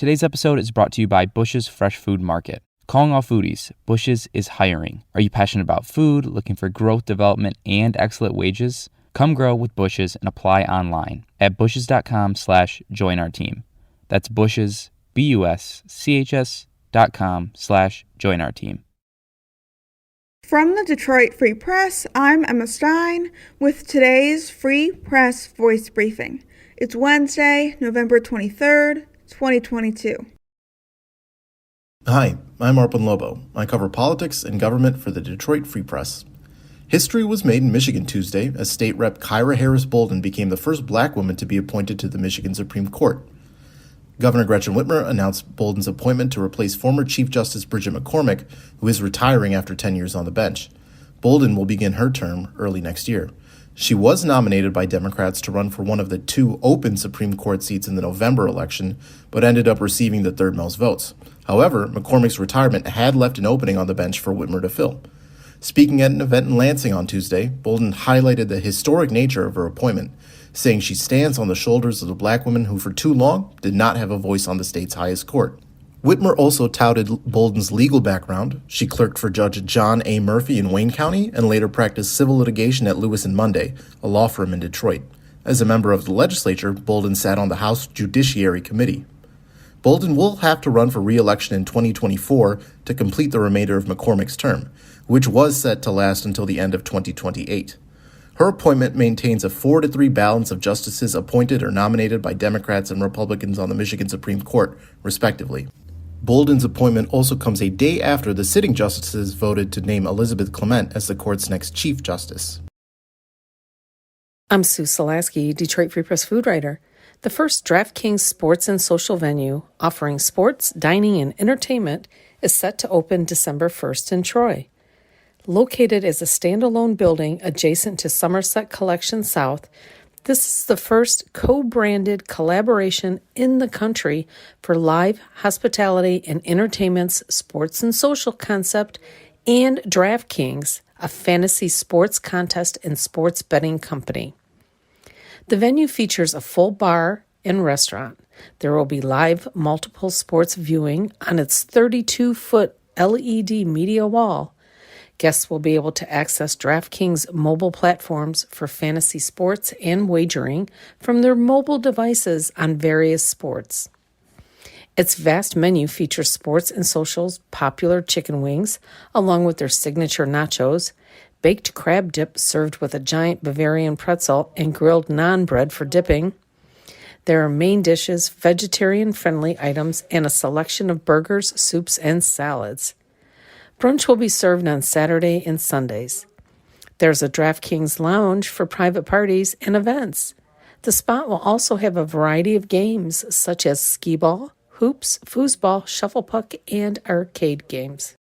Today's episode is brought to you by Bush's Fresh Food Market. Calling all foodies, Bush's is hiring. Are you passionate about food, looking for growth, development, and excellent wages? Come grow with Bush's and apply online at bushes.com/join our team. That's Bush's, BUSCHS.com/join our team. From the Detroit Free Press, I'm Emma Stein with today's Free Press Voice Briefing. It's Wednesday, November 23rd, 2022. Hi, I'm Arpan Lobo. I cover politics and government for the Detroit Free Press. History was made in Michigan Tuesday as State Rep Kyra Harris Bolden became the first black woman to be appointed to the Michigan Supreme Court. Governor Gretchen Whitmer announced Bolden's appointment to replace former Chief Justice Bridget McCormick, who is retiring after 10 years on the bench. Bolden will begin her term early next year. She was nominated by Democrats to run for one of the two open Supreme Court seats in the November election, but ended up receiving the third most votes. However, McCormick's retirement had left an opening on the bench for Whitmer to fill. Speaking at an event in Lansing on Tuesday, Bolden highlighted the historic nature of her appointment, saying she stands on the shoulders of the black women who for too long did not have a voice on the state's highest court. Whitmer also touted Bolden's legal background. She clerked for Judge John A. Murphy in Wayne County and later practiced civil litigation at Lewis and Monday, a law firm in Detroit. As a member of the legislature, Bolden sat on the House Judiciary Committee. Bolden will have to run for re-election in 2024 to complete the remainder of McCormick's term, which was set to last until the end of 2028. Her appointment maintains a 4-3 balance of justices appointed or nominated by Democrats and Republicans on the Michigan Supreme Court, respectively. Bolden's appointment also comes a day after the sitting justices voted to name Elizabeth Clement as the court's next Chief Justice. I'm Sue Solaski, Detroit Free Press food writer. The first DraftKings Sports and Social venue offering sports, dining, and entertainment is set to open December 1st in Troy. Located as a standalone building adjacent to Somerset Collection South, this is the first co-branded collaboration in the country for live hospitality and entertainment's sports and social concept and DraftKings, a fantasy sports contest and sports betting company. The venue features a full bar and restaurant. There will be live multiple sports viewing on its 32-foot LED media wall. Guests will be able to access DraftKings mobile platforms for fantasy sports and wagering from their mobile devices on various sports. Its vast menu features Sports and Social's popular chicken wings, along with their signature nachos, baked crab dip served with a giant Bavarian pretzel and grilled naan bread for dipping. There are main dishes, vegetarian-friendly items, and a selection of burgers, soups, and salads. Brunch will be served on Saturday and Sundays. There's a DraftKings lounge for private parties and events. The spot will also have a variety of games such as skee ball, hoops, foosball, shuffle puck, and arcade games.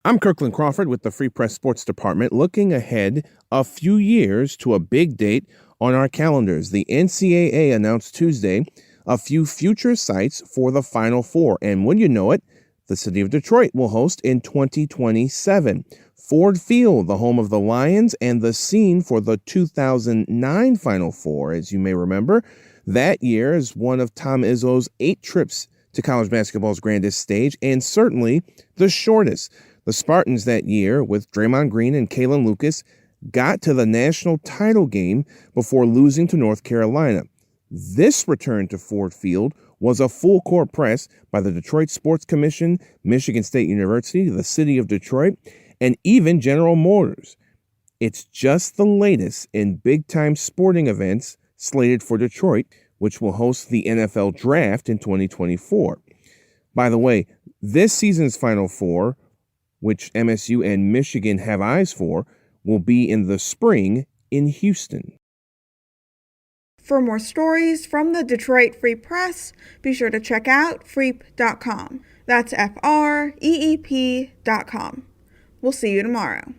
I'm Kirkland Crawford with the Free Press Sports Department, looking ahead a few years to a big date on our calendars. The NCAA announced Tuesday a few future sites for the Final Four, and when you know it, the city of Detroit will host in 2027. Ford Field, the home of the Lions and the scene for the 2009 Final Four, as you may remember. That year is one of Tom Izzo's 8 trips to college basketball's grandest stage, and certainly the shortest. The Spartans that year, with Draymond Green and Kalen Lucas, got to the national title game before losing to North Carolina. This return to Ford Field was a full-court press by the Detroit Sports Commission, Michigan State University, the city of Detroit, and even General Motors. It's just the latest in big-time sporting events slated for Detroit, which will host the NFL Draft in 2024. By the way, this season's Final Four, which MSU and Michigan have eyes for, will be in the spring in Houston. For more stories from the Detroit Free Press, be sure to check out freep.com. That's FREEP.com. We'll see you tomorrow.